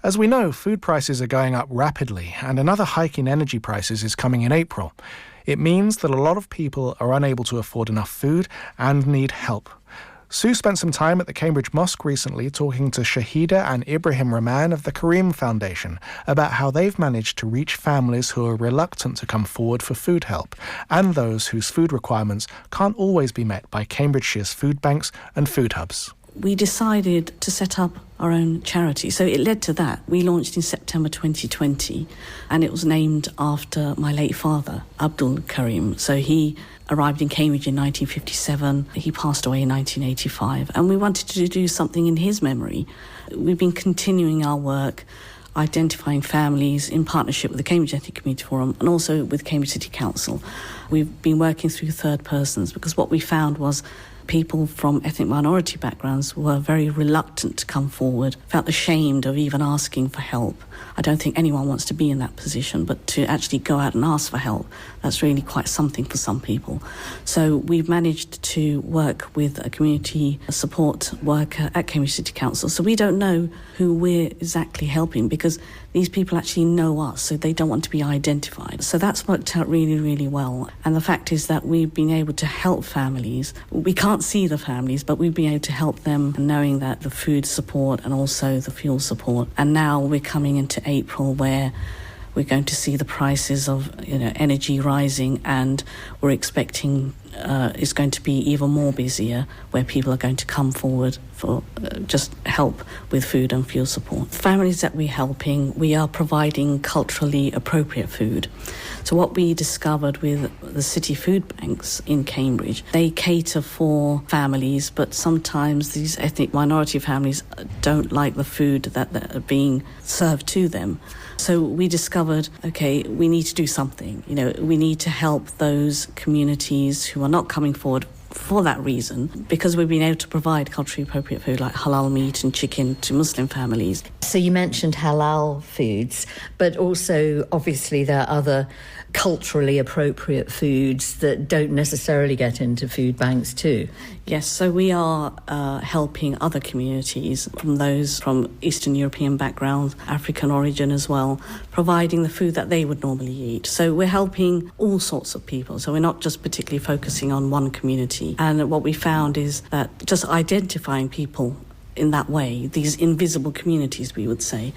As we know, food prices are going up rapidly, and another hike in energy prices is coming in April. It means that a lot of people are unable to afford enough food and need help. Sue spent some time at the Cambridge Mosque recently talking to Shahida and Ibrahim Rahman of the Karim Foundation about how they've managed to reach families who are reluctant to come forward for food help and those whose food requirements can't always be met by Cambridgeshire's food banks and food hubs. We decided to set up our own charity. So it led to that. We launched in September 2020 and it was named after my late father, Abdul Karim. So he arrived in Cambridge in 1957. He passed away in 1985 and we wanted to do something in his memory. We've been continuing our work, identifying families in partnership with the Cambridge Ethnic Community Forum and also with Cambridge City Council. We've been working through third persons because what we found was people from ethnic minority backgrounds were very reluctant to come forward, felt ashamed of even asking for help. I don't think anyone wants to be in that position, but to actually go out and ask for help, that's really quite something for some people. So we've managed to work with a community support worker at Cambridge City Council. So we don't know who we're exactly helping because these people actually know us, so they don't want to be identified. So that's worked out really, really well. And the fact is that we've been able to help families. We can't see the families, but we've been able to help them knowing that the food support and also the fuel support. And now we're coming into April where we're going to see the prices of energy rising and we're expecting it's going to be even more busier where people are going to come forward for just help with food and fuel support. Families that we're helping, we are providing culturally appropriate food. So what we discovered with the city food banks in Cambridge, they cater for families, but sometimes these ethnic minority families don't like the food that are being served to them. So we discovered, okay, we need to do something. We need to help those communities who are not coming forward for that reason, because we've been able to provide culturally appropriate food like halal meat and chicken to Muslim families. So you mentioned halal foods, but also obviously there are other culturally appropriate foods that don't necessarily get into food banks too. Yes, so we are helping other communities, from those from Eastern European backgrounds, African origin as well, providing the food that they would normally eat. So we're helping all sorts of people. So we're not just particularly focusing on one community. And what we found is that just identifying people in that way, these invisible communities, we would say,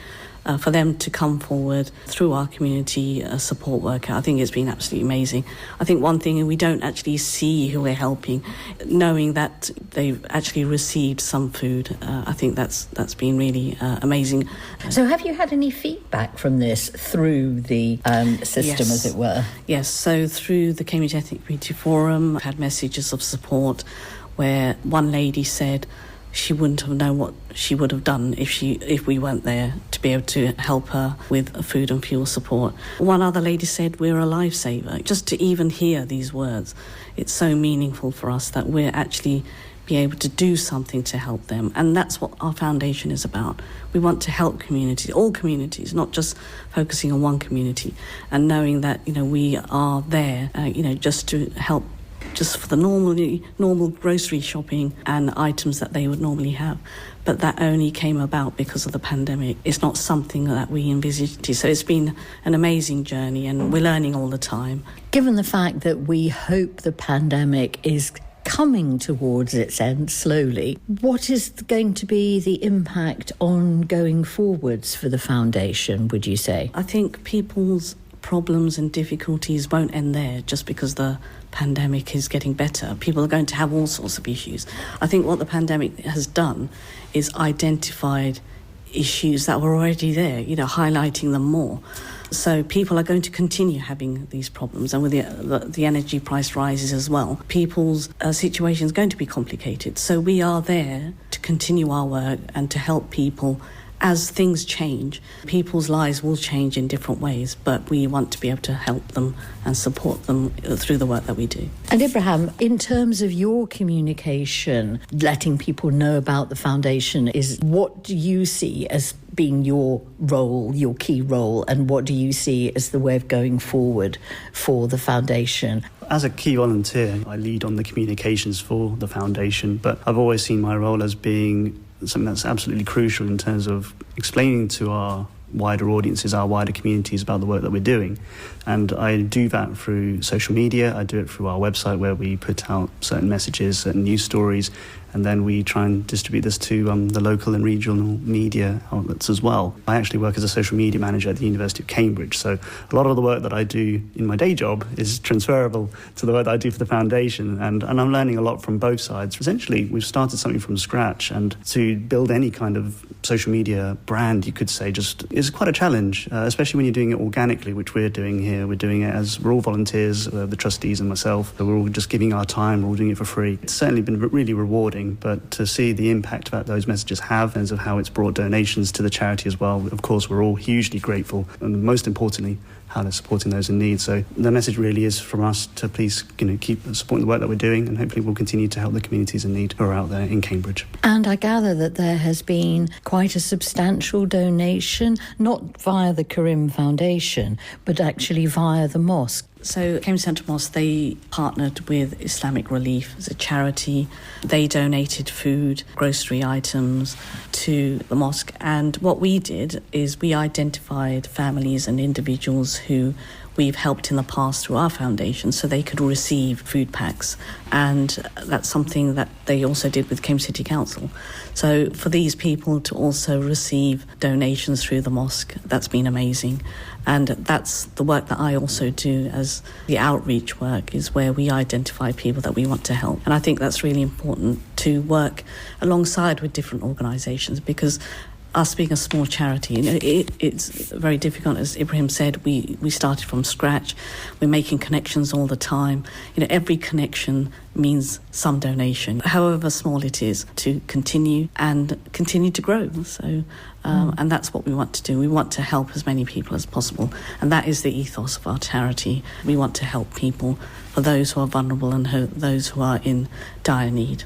for them to come forward through our community support worker, I think it's been absolutely amazing. I think one thing, we don't actually see who we're helping, knowing that they've actually received some food. I think that's been really amazing. So have you had any feedback from this through the system, Yes. as it were? Yes, so through the Cambridge Ethnic Community Forum, I've had messages of support where one lady said she wouldn't have known what she would have done if we weren't there to be able to help her with food and fuel support. One other lady said we're a lifesaver. Just to even hear these words, it's so meaningful for us that we're actually be able to do something to help them. And that's what our foundation is about. We want to help communities, all communities, not just focusing on one community, and knowing that, we are there, just to help just for the normal grocery shopping and items that they would normally have. But that only came about because of the pandemic. It's not something that we envisaged. So it's been an amazing journey and we're learning all the time. Given the fact that we hope the pandemic is coming towards its end slowly, what is going to be the impact on going forwards for the foundation, would you say? I think people's problems and difficulties won't end there just because the pandemic is getting better. People are going to have all sorts of issues. I think what the pandemic has done is identified issues that were already there, highlighting them more. So people are going to continue having these problems, and with the energy price rises as well, people's situation is going to be complicated. So we are there to continue our work and to help people. As things change, people's lives will change in different ways, but we want to be able to help them and support them through the work that we do. And Ibrahim, in terms of your communication, letting people know about the foundation, what do you see as being your role, your key role, and what do you see as the way of going forward for the foundation? As a key volunteer, I lead on the communications for the foundation, but I've always seen my role as being something that's absolutely crucial in terms of explaining to our wider audiences, our wider communities about the work that we're doing. And I do that through social media. I do it through our website where we put out certain messages, certain news stories, and then we try and distribute this to the local and regional media outlets as well. I actually work as a social media manager at the University of Cambridge, so a lot of the work that I do in my day job is transferable to the work that I do for the foundation, and I'm learning a lot from both sides. Essentially, we've started something from scratch, and to build any kind of social media brand, you could say, just is quite a challenge, especially when you're doing it organically, which we're doing here. We're doing it as we're all volunteers, the trustees and myself, so we're all just giving our time, we're all doing it for free. It's certainly been really rewarding, but to see the impact that those messages have in terms of how it's brought donations to the charity as well, of course, we're all hugely grateful, and most importantly, how they're supporting those in need. So the message really is from us to please, keep supporting the work that we're doing, and hopefully we'll continue to help the communities in need who are out there in Cambridge. And I gather that there has been quite a substantial donation, not via the Karim Foundation, but actually via the mosque. So Cambridge Central Mosque, they partnered with Islamic Relief as a charity. They donated food, grocery items to the mosque. And what we did is we identified families and individuals who we've helped in the past through our foundation so they could receive food packs. And that's something that they also did with Cambridge City Council. So for these people to also receive donations through the mosque, that's been amazing. And that's the work that I also do as the outreach work, is where we identify people that we want to help. And I think that's really important to work alongside with different organisations, because us being a small charity, it's very difficult. As Ibrahim said, we started from scratch. We're making connections all the time. Every connection means some donation, however small it is, to continue to grow. So, and that's what we want to do. We want to help as many people as possible, and that is the ethos of our charity. We want to help people, for those who are vulnerable and those who are in dire need.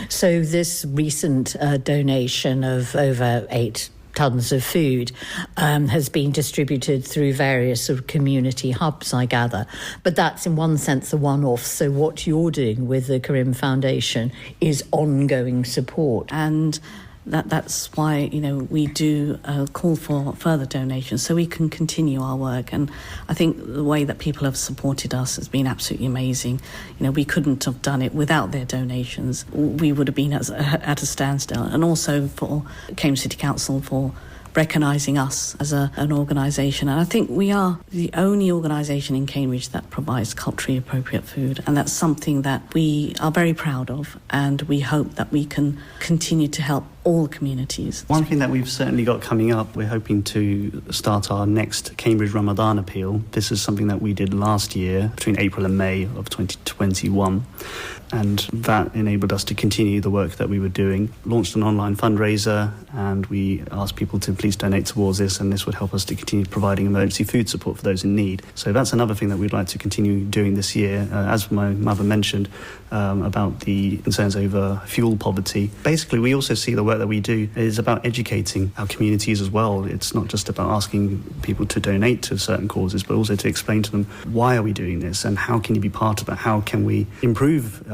So this recent donation of over 8 tons of food has been distributed through various sort of community hubs, I gather. But that's in one sense a one-off. So what you're doing with the Karim Foundation is ongoing support. And that's why, we do call for further donations so we can continue our work. And I think the way that people have supported us has been absolutely amazing. We couldn't have done it without their donations. We would have been at a standstill. And also for Cambridge City Council for recognising us as an organisation. And I think we are the only organisation in Cambridge that provides culturally appropriate food, and that's something that we are very proud of, and we hope that we can continue to help all communities. One thing that we've certainly got coming up, we're hoping to start our next Cambridge Ramadan appeal. This is something that we did last year between April and May of 2021. And that enabled us to continue the work that we were doing. Launched an online fundraiser, and we asked people to please donate towards this, and this would help us to continue providing emergency food support for those in need. So that's another thing that we'd like to continue doing this year. As my mother mentioned about the concerns over fuel poverty, basically we also see the work that we do is about educating our communities as well. It's not just about asking people to donate to certain causes, but also to explain to them, why are we doing this, and how can you be part of that? How can we improve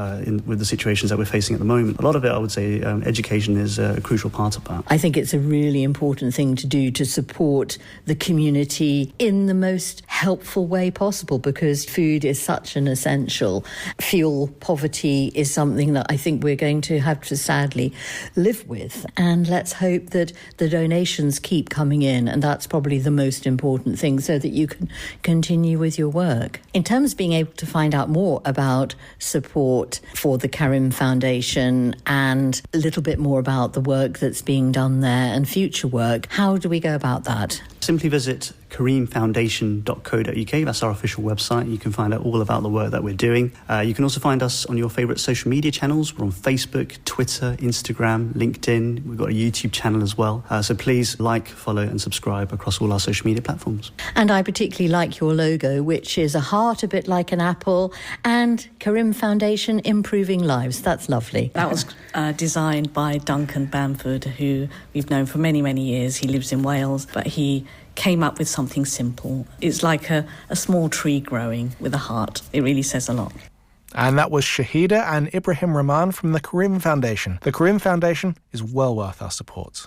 with the situations that we're facing at the moment? A lot of it, I would say, education is a crucial part of that. I think it's a really important thing to do to support the community in the most helpful way possible, because food is such an essential. Fuel poverty is something that I think we're going to have to sadly live with. And let's hope that the donations keep coming in, and that's probably the most important thing, so that you can continue with your work. In terms of being able to find out more about support for the Karim Foundation and a little bit more about the work that's being done there and future work, how do we go about that? Simply visit karimfoundation.co.uk. That's our official website. You can find out all about the work that we're doing. You can also find us on your favourite social media channels. We're on Facebook, Twitter, Instagram, LinkedIn. We've got a YouTube channel as well. So please like, follow and subscribe across all our social media platforms. And I particularly like your logo, which is a heart a bit like an apple, and Karim Foundation improving lives. That's lovely. That was designed by Duncan Bamford, who we've known for many, many years. He lives in Wales, but he came up with something simple. It's like a small tree growing with a heart. It really says a lot. And that was Shahida and Ibrahim Rahman from the Karim Foundation. The Karim Foundation is well worth our support.